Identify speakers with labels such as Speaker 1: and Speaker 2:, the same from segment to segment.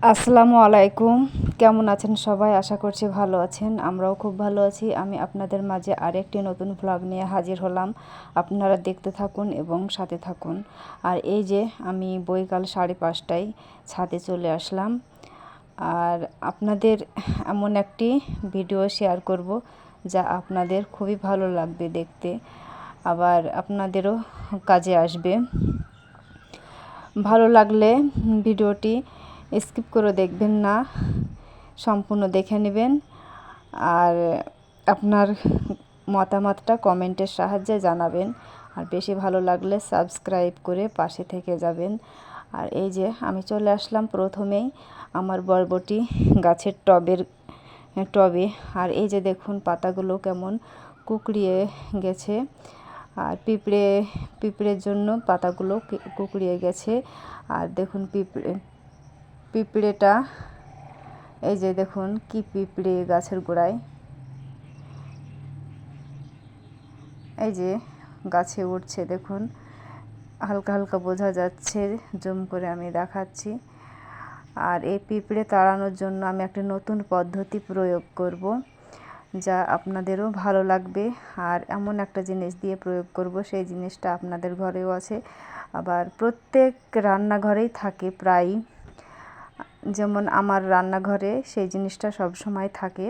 Speaker 1: আসসালামু আলাইকুম। কেমন আছেন সবাই? আশা করছি ভালো আছেন। আমরাও খুব ভালো আছি। আমি আপনাদের মাঝে আরেকটি নতুন ভ্লগ নিয়ে হাজির হলাম। আপনারা দেখতে থাকুন এবং সাথে থাকুন। আর এই যে আমি বৈকাল 5:30টায় ছাদে চলে আসলাম। আর আপনাদের এমন একটি ভিডিও শেয়ার করব যা আপনাদের খুবই ভালো লাগবে দেখতে, আবার আপনাদেরও কাজে আসবে। ভালো লাগলে ভিডিওটি স্কিপ করে দেখবেন না, সম্পূর্ণ দেখে নেবেন। আর আপনার মতামতটা কমেন্টের সাহায্যে জানাবেন। আর বেশি ভালো লাগলে সাবস্ক্রাইব করে পাশে থেকে যাবেন। আর এই যে আমি চলে আসলাম প্রথমেই আমার বরবটি গাছের টবে। আর এই যে দেখুন পাতাগুলো কেমন কুঁকড়িয়ে গেছে। আর পিঁপড়ের জন্য পাতাগুলো কুঁকড়িয়ে গেছে। আর দেখুন পিঁপড়েটা, এই যে দেখুন কি পিঁপড়ে গাছের গোড়ায়, এই যে গাছে উঠছে দেখুন, হালকা হালকা বোঝা যাচ্ছে, জুম করে আমি দেখাচ্ছি। আর এই পিঁপড়ে তাড়ানোর জন্য আমি একটা নতুন পদ্ধতি প্রয়োগ করব, যা আপনাদেরও ভালো লাগবে। আর এমন একটা জিনিস দিয়ে প্রয়োগ করব, সেই জিনিসটা আপনাদের ঘরেও আছে, আবার প্রত্যেক রান্নাঘরেই থাকে প্রায়। যেমন আমার রান্নাঘরে সেই জিনিসটা সব সময় থাকে।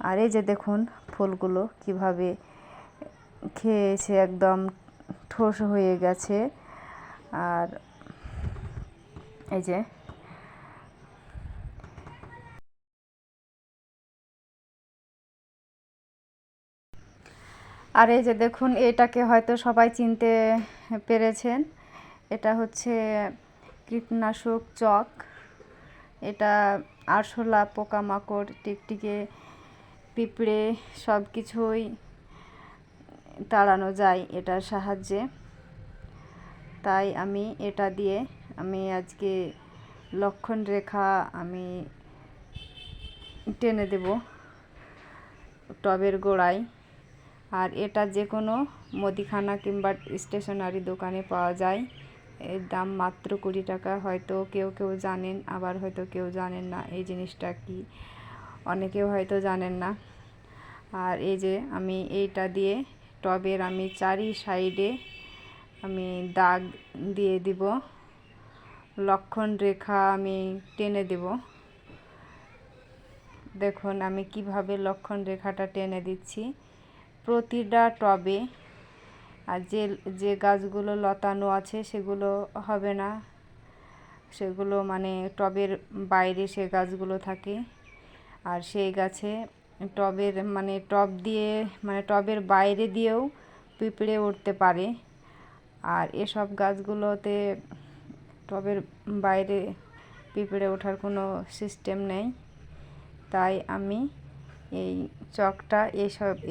Speaker 1: আর এই যে দেখুন ফুলগুলো কিভাবে খেয়েছে, একদম ঠোস হয়ে গেছে। আর এই যে দেখুন, এটাকে হয়তো সবাই চিনতে পেরেছেন। এটা হচ্ছে কীটনাশক চক। এটা আরশোলা, পোকামাকড়, টিকটিকে, পিঁপড়ে সব কিছুই তাড়ানো যায় এটার সাহায্যে। তাই আমি এটা দিয়ে আমি আজকে লক্ষণ রেখা আমি টেনে দেব টবের গোড়ায়। আর এটা যে কোনো মুদিখানা কিংবা স্টেশনারি দোকানে পাওয়া যায়। এর দাম মাত্র 20 টাকা। হয়তো কেউ কেউ জানেন, আবার হয়তো কেউ জানেন না এই জিনিসটা কি, অনেকেও হয়তো জানেন না। আর এই যে আমি এইটা দিয়ে টবের আমি চারি সাইডে আমি দাগ দিয়ে দিব, লক্ষণ রেখা আমি টেনে দেব। দেখুন আমি কিভাবে লক্ষণ রেখাটা টেনে দিচ্ছি প্রতিটা টবে। আর যে গাছগুলো লতানো আছে সেগুলো হবে না, সেগুলো মানে টবের বাইরে সে গাছগুলো থাকে। আর সেই গাছে টবের মানে টবের বাইরে দিয়েও পিঁপড়ে উঠতে পারে। আর এসব গাছগুলোতে টবের বাইরে পিঁপড়ে ওঠার কোনো সিস্টেম নেই। তাই আমি এই চকটা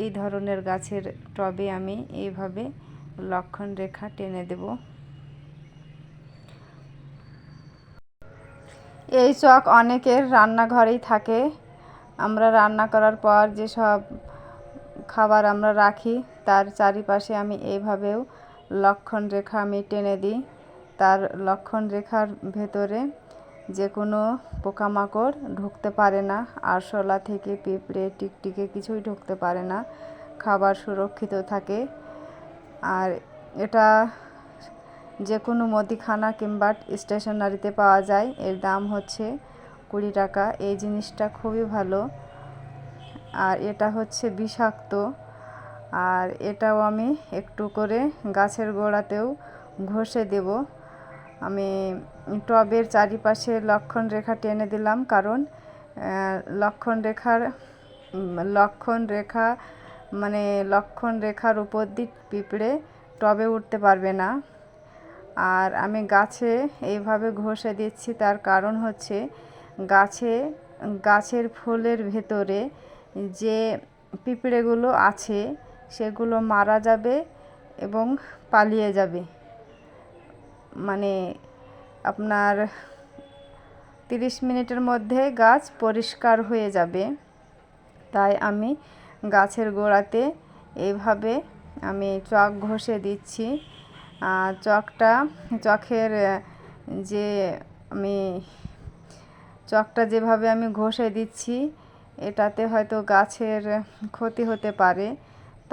Speaker 1: এই ধরনের গাছের টবে আমি এইভাবে লক্ষণ রেখা টেনে দেব। এই চক অনেকের রান্নাঘরেই থাকে। আমরা রান্না করার পর যেসব খাবার আমরা রাখি তার চারিপাশে আমি এইভাবেও লক্ষণ রেখা আমি টেনে দিই। তার লক্ষণ রেখার ভেতরে যে কোনো পোকামাকড় ঢুকতে পারে না। আরশোলা থেকে পিঁপড়ে, টিকটিকে কিছুই ঢুকতে পারে না, খাবার সুরক্ষিত থাকে। আর এটা যে কোনো মুদিখানা কিংবা স্টেশনারিতে পাওয়া যায়। এর দাম হচ্ছে 20 টাকা। এই জিনিসটা খুবই ভালো। আর এটা হচ্ছে বিষাক্ত। আর এটাও আমি একটু করে গাছের গোড়াতেও ঘষে দেব। আমি টবের চারিপাশে লক্ষণ রেখা টেনে দিলাম, কারণ লক্ষণ রেখার উপর দিয়ে পিঁপড়ে টবে উঠতে পারবে না। আর আমি গাছে এইভাবে ঘষে দিচ্ছি, তার কারণ হচ্ছে গাছের ফুলের ভেতরে যে পিঁপড়েগুলো আছে সেগুলো মারা যাবে এবং পালিয়ে যাবে। মানে আপনার 30 মিনিটের মধ্যে গাছ পরিষ্কার হয়ে যাবে। তাই আমি গাছের গোড়াতে এইভাবে আমি চক ঘষে দিচ্ছি। চকের যে আমি চকটা যেভাবে আমি ঘষে দিচ্ছি এটাতে হয়তো গাছের ক্ষতি হতে পারে,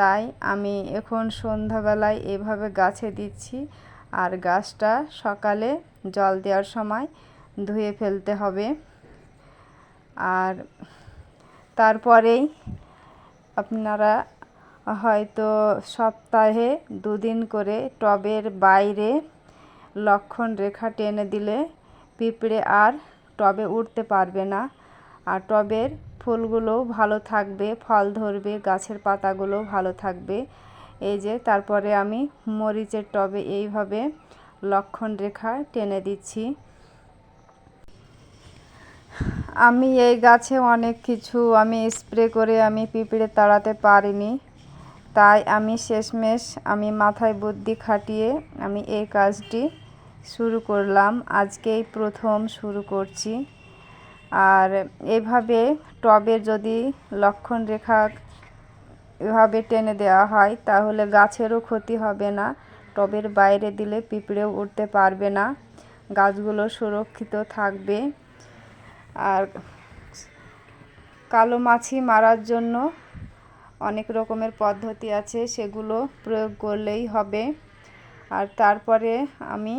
Speaker 1: তাই আমি এখন সন্ধ্যাবেলায় এভাবে গাছে দিচ্ছি। আর গাছটা সকালে জল দেওয়ার সময় ধুয়ে ফেলতে হবে। আর তারপরেই আপনারা হয়তো সপ্তাহে 2 দিন করে টবের বাইরে লক্ষণ রেখা টেনে দিলে পিঁপড়ে আর টবে উঠতে পারবে না। আর টবের ফুলগুলোও ভালো থাকবে, ফল ধরবে, গাছের পাতাগুলোও ভালো থাকবে। এই যে তারপরে আমি মরিচের টবে এইভাবে লক্ষণ রেখা টেনে দিচ্ছি। আমি এই গাছে অনেক কিছু আমি স্প্রে করে আমি পিঁপড়ে তাড়াতে পারিনি, তাই আমি শেষমেশ আমি মাথায় বুদ্ধি খাটিয়ে আমি এই কাজটি শুরু করলাম। আজকেই প্রথম শুরু করছি। আর এভাবে টবে যদি লক্ষণ রেখা এভাবে টেনে দেওয়া হয় তাহলে গাছেরও ক্ষতি হবে না, টবের বাইরে দিলে পিঁপড়েও উঠতে পারবে না, গাছগুলো সুরক্ষিত থাকবে। আর কালো মাছি মারার জন্য অনেক রকমের পদ্ধতি আছে, সেগুলো প্রয়োগ করলেই হবে। আর তারপরে আমি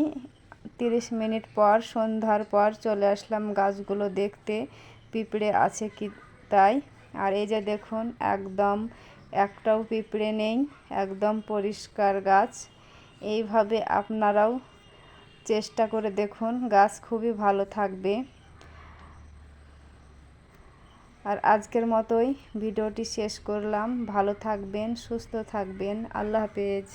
Speaker 1: 30 মিনিট পর সন্ধ্যার পর চলে আসলাম গাছগুলো দেখতে পিঁপড়ে আছে কি তাই। আর এই যে দেখুন একদম একটাও পিঁপড়ে নেই, একদম পরিষ্কার গাছ। এইভাবে আপনারাও চেষ্টা করে দেখুন, গাছ খুবই ভালো থাকবে। আর আজকের মতোই ভিডিওটি শেষ করলাম। ভালো থাকবেন, সুস্থ থাকবেন। আল্লাহ হাফেজ।